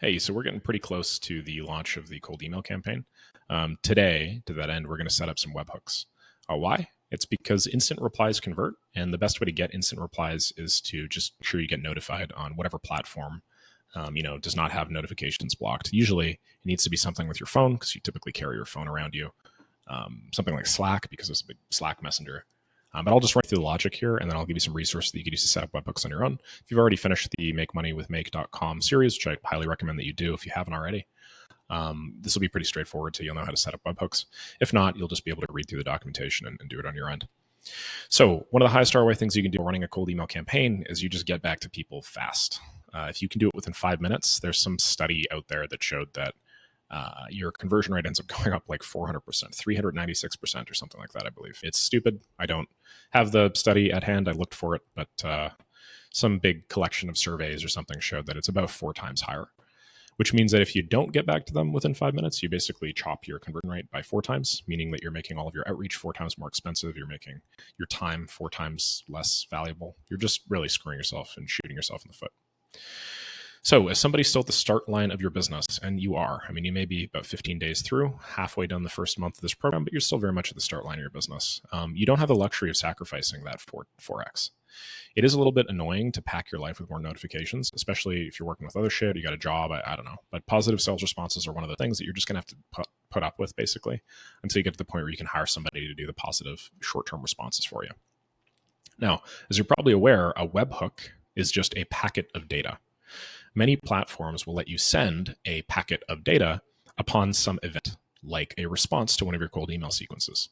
Hey, so we're getting pretty close to the launch of the cold email campaign. Today, to that end, we're going to set up some webhooks. Why? It's because instant replies convert, and the best way to get instant replies is to just make sure you get notified on whatever platform does not have notifications blocked. Usually, it needs to be something with your phone because you typically carry your phone around you. Something like Slack because it's a big Slack messenger. But I'll just run through the logic here, and then I'll give you some resources that you could use to set up webhooks on your own. If you've already finished the makemoneywithmake.com series, which I highly recommend that you do if you haven't already, this will be pretty straightforward, so you'll know how to set up webhooks. If not, you'll just be able to read through the documentation and do it on your end. So one of the highest ROI things you can do running a cold email campaign is you just get back to people fast. If you can do it within 5 minutes, there's some study out there that showed that your conversion rate ends up going up like 400%, 396% or something like that, I believe. It's stupid. I don't have the study at hand. I looked for it, but some big collection of surveys or something showed that it's about 4 times higher, which means that if you don't get back to them within 5 minutes, you basically chop your conversion rate by 4 times, meaning that you're making all of your outreach 4 times more expensive. You're making your time 4 times less valuable. You're just really screwing yourself and shooting yourself in the foot. So as somebody still at the start line of your business, and you are, I mean, you may be about 15 days through, halfway done the first month of this program, but you're still very much at the start line of your business. You don't have the luxury of sacrificing that 4x. It is a little bit annoying to pack your life with more notifications, especially if you're working with other shit, you got a job, I don't know. But positive sales responses are one of the things that you're just going to have to put up with, basically, until you get to the point where you can hire somebody to do the positive short-term responses for you. Now, as you're probably aware, a webhook is just a packet of data. Many platforms will let you send a packet of data upon some event, like a response to one of your cold email sequences.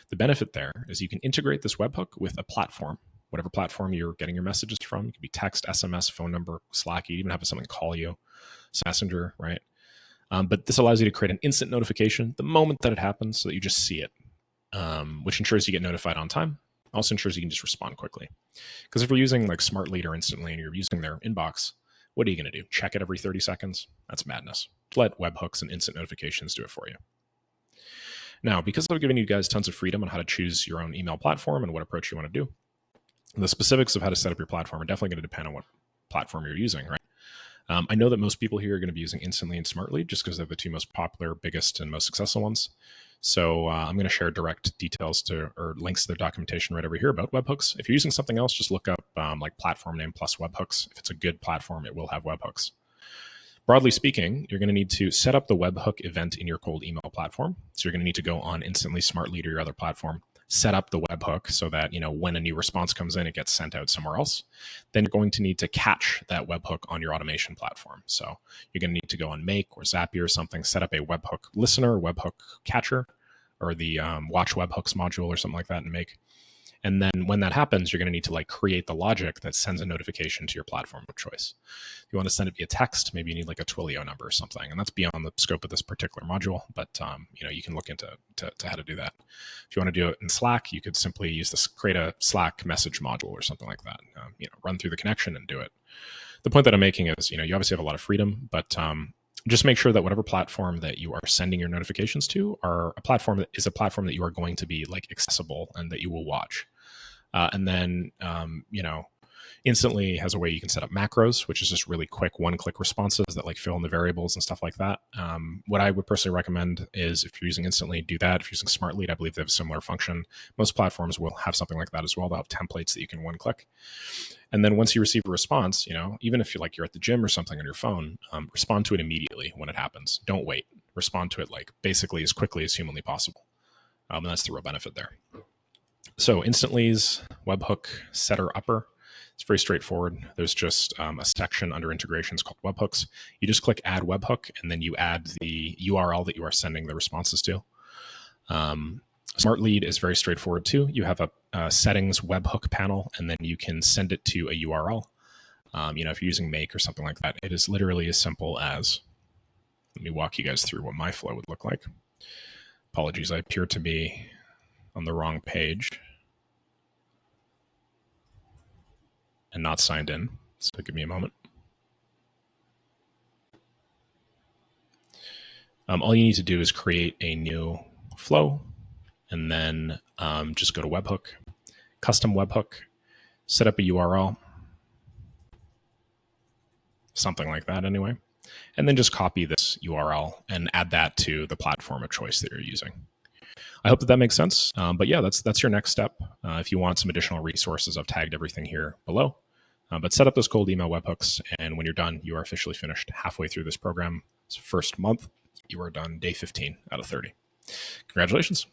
The benefit there is you can integrate this webhook with a platform, whatever platform you're getting your messages from. It could be text, SMS, phone number, Slack. You even have something call you, Messenger, right? But this allows you to create an instant notification the moment that it happens so that you just see it, which ensures you get notified on time. Also ensures you can just respond quickly. Because if you're using like Smart Lead or Instantly and you're using their inbox, what are you going to do? Check it every 30 seconds? That's madness. Let webhooks and instant notifications do it for you. Now, because I've given you guys tons of freedom on how to choose your own email platform and what approach you want to do, the specifics of how to set up your platform are definitely going to depend on what platform you're using, right? I know that most people here are going to be using Instantly and Smart Lead just because they're the two most popular, biggest, and most successful ones. So I'm going to share direct details or links to their documentation right over here about webhooks. If you're using something else, just look up like platform name plus webhooks. If it's a good platform, it will have webhooks. Broadly speaking, you're going to need to set up the webhook event in your cold email platform. So you're going to need to go on Instantly, Smart Lead, or your other platform, set up the webhook so that, when a new response comes in, it gets sent out somewhere else. Then you're going to need to catch that webhook on your automation platform. So you're going to need to go on Make or Zapier or something, set up a webhook listener, webhook catcher, or the watch webhooks module or something like that in Make. And then when that happens, you're going to need to create the logic that sends a notification to your platform of choice. If you want to send it via text, maybe you need like a Twilio number or something, and that's beyond the scope of this particular module. But you can look into how to do that. If you want to do it in Slack, you could simply use this, create a Slack message module or something like that. Run through the connection and do it. The point that I'm making is, you obviously have a lot of freedom, but just make sure that whatever platform that you are sending your notifications to are a platform that you are going to be accessible and that you will watch. And then, Instantly has a way you can set up macros, which is just really quick one-click responses that fill in the variables and stuff like that. What I would personally recommend is if you're using Instantly, do that. If you're using Smart Lead, I believe they have a similar function. Most platforms will have something like that as well. They'll have templates that you can one-click. And then once you receive a response, even if you're at the gym or something on your phone, respond to it immediately when it happens. Don't wait. Respond to it basically as quickly as humanly possible. And that's the real benefit there. So Instantly's webhook setter upper. It's very straightforward. There's just a section under integrations called webhooks. You just click add webhook, and then you add the URL that you are sending the responses to. Smart Lead is very straightforward too. You have a settings webhook panel, and then you can send it to a URL. If you're using Make or something like that, it is literally as simple as, let me walk you guys through what my flow would look like. Apologies, I appear to be on the wrong page and not signed in. So give me a moment. All you need to do is create a new flow and then just go to webhook, custom webhook, set up a URL, something like that anyway. and then just copy this URL and add that to the platform of choice that you're using. I hope that makes sense. But yeah, that's your next step. If you want some additional resources, I've tagged everything here below. But set up those cold email webhooks, and when you're done, you are officially finished halfway through this program. It's first month. You are done day 15 out of 30. Congratulations.